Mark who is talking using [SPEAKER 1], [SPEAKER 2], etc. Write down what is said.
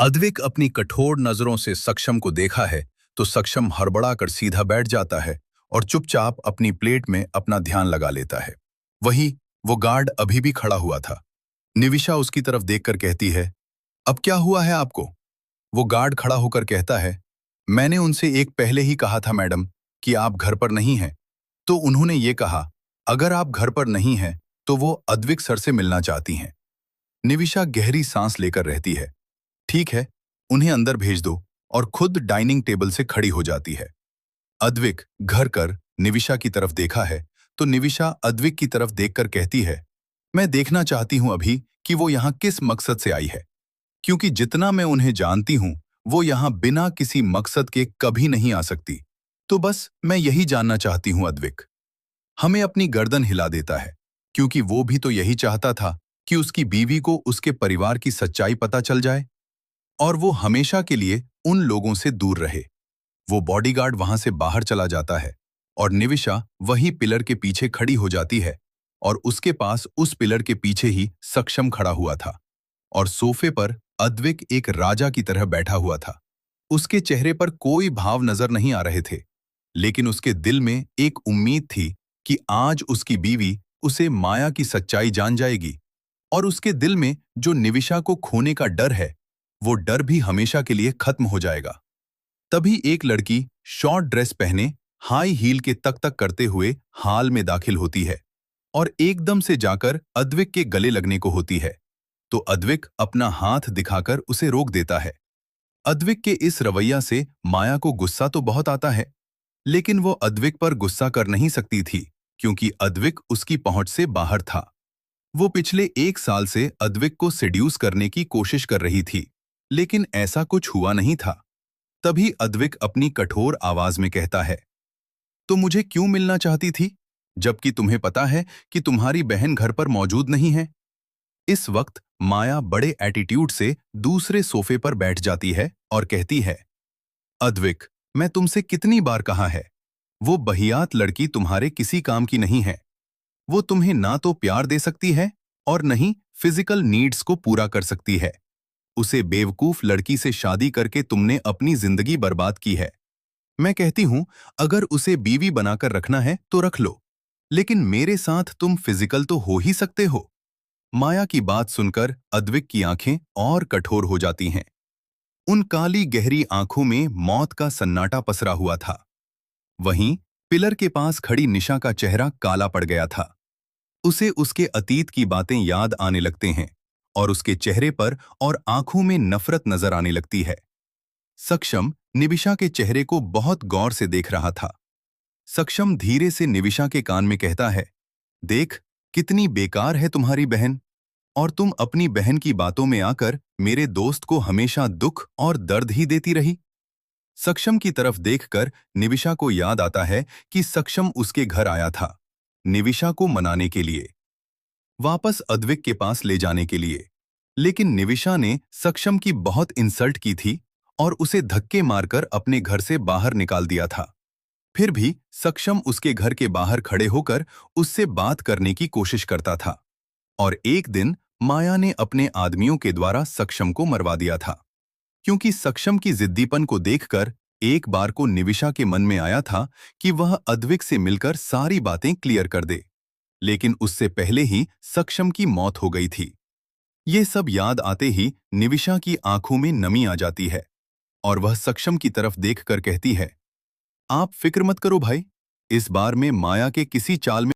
[SPEAKER 1] अद्विक अपनी कठोर नजरों से सक्षम को देखा है तो सक्षम हड़बड़ाकर सीधा बैठ जाता है और चुपचाप अपनी प्लेट में अपना ध्यान लगा लेता है। वही वो गार्ड अभी भी खड़ा हुआ था। निविशा उसकी तरफ देखकर कहती है, अब क्या हुआ है आपको? वो गार्ड खड़ा होकर कहता है, मैंने उनसे एक पहले ही कहा था मैडम कि आप घर पर नहीं हैं। तो उन्होंने ये कहा, अगर आप घर पर नहीं हैं तो वो अद्विक सर से मिलना चाहती हैं। निविशा गहरी सांस लेकर रहती है। ठीक है, उन्हें अंदर भेज दो, और खुद डाइनिंग टेबल से खड़ी हो जाती है। अद्विक घर कर निविशा की तरफ देखा है तो निविशा अद्विक की तरफ देखकर कहती है, मैं देखना चाहती हूं अभी कि वो यहाँ किस मकसद से आई है, क्योंकि जितना मैं उन्हें जानती हूं वो यहाँ बिना किसी मकसद के कभी नहीं आ सकती। तो बस मैं यही जानना चाहती हूं। अद्विक हमें अपनी गर्दन हिला देता है, क्योंकि वो भी तो यही चाहता था कि उसकी बीवी को उसके परिवार की सच्चाई पता चल जाए और वो हमेशा के लिए उन लोगों से दूर रहे। वो बॉडीगार्ड वहां से बाहर चला जाता है और निविशा वही पिलर के पीछे खड़ी हो जाती है और उसके पास उस पिलर के पीछे ही सक्षम खड़ा हुआ था और सोफे पर अद्विक एक राजा की तरह बैठा हुआ था। उसके चेहरे पर कोई भाव नजर नहीं आ रहे थे, लेकिन उसके दिल में एक उम्मीद थी कि आज उसकी बीवी उसे माया की सच्चाई जान जाएगी और उसके दिल में जो निविशा को खोने का डर है, वो डर भी हमेशा के लिए खत्म हो जाएगा। तभी एक लड़की शॉर्ट ड्रेस पहने हाई हील के तक तक करते हुए हाल में दाखिल होती है और एकदम से जाकर अद्विक के गले लगने को होती है। तो अद्विक अपना हाथ दिखाकर उसे रोक देता है। अद्विक के इस रवैया से माया को गुस्सा तो बहुत आता है, लेकिन वो अद्विक पर गुस्सा कर नहीं सकती थी, क्योंकि अद्विक उसकी पहुंच से बाहर था। वो पिछले 1 साल से अद्विक को सेड्यूस करने की कोशिश कर रही थी, लेकिन ऐसा कुछ हुआ नहीं था। तभी अद्विक अपनी कठोर आवाज में कहता है, तो मुझे क्यों मिलना चाहती थी, जबकि तुम्हें पता है कि तुम्हारी बहन घर पर मौजूद नहीं है? इस वक्त माया बड़े एटीट्यूड से दूसरे सोफे पर बैठ जाती है और कहती है, अद्विक, मैं तुमसे कितनी बार कहा है, वो बहियात लड़की तुम्हारे किसी काम की नहीं है। वो तुम्हें ना तो प्यार दे सकती है और न ही फिजिकल नीड्स को पूरा कर सकती है। उसे बेवकूफ लड़की से शादी करके तुमने अपनी जिंदगी बर्बाद की है। मैं कहती हूं, अगर उसे बीवी बनाकर रखना है तो रख लो, लेकिन मेरे साथ तुम फिजिकल तो हो ही सकते हो। माया की बात सुनकर अद्विक की आंखें और कठोर हो जाती हैं। उन काली गहरी आंखों में मौत का सन्नाटा पसरा हुआ था। वहीं पिलर के पास खड़ी निशा का चेहरा काला पड़ गया था। उसे उसके अतीत की बातें याद आने लगते हैं और उसके चेहरे पर और आंखों में नफरत नजर आने लगती है। सक्षम निविशा के चेहरे को बहुत गौर से देख रहा था। सक्षम धीरे से निविशा के कान में कहता है, देख, कितनी बेकार है तुम्हारी बहन, और तुम अपनी बहन की बातों में आकर मेरे दोस्त को हमेशा दुख और दर्द ही देती रही। सक्षम की तरफ देखकर निविशा को याद आता है कि सक्षम उसके घर आया था, निविशा को मनाने के लिए, वापस अद्विक के पास ले जाने के लिए। लेकिन निविशा ने सक्षम की बहुत इंसल्ट की थी और उसे धक्के मारकर अपने घर से बाहर निकाल दिया था। फिर भी सक्षम उसके घर के बाहर खड़े होकर उससे बात करने की कोशिश करता था और एक दिन माया ने अपने आदमियों के द्वारा सक्षम को मरवा दिया था, क्योंकि सक्षम की जिद्दीपन को देखकर एक बार को निविशा के मन में आया था कि वह अद्विक से मिलकर सारी बातें क्लियर कर दे, लेकिन उससे पहले ही सक्षम की मौत हो गई थी। ये सब याद आते ही निविशा की आंखों में नमी आ जाती है और वह सक्षम की तरफ देखकर कहती है, आप फिक्र मत करो भाई, इस बार मैं माया के किसी चाल में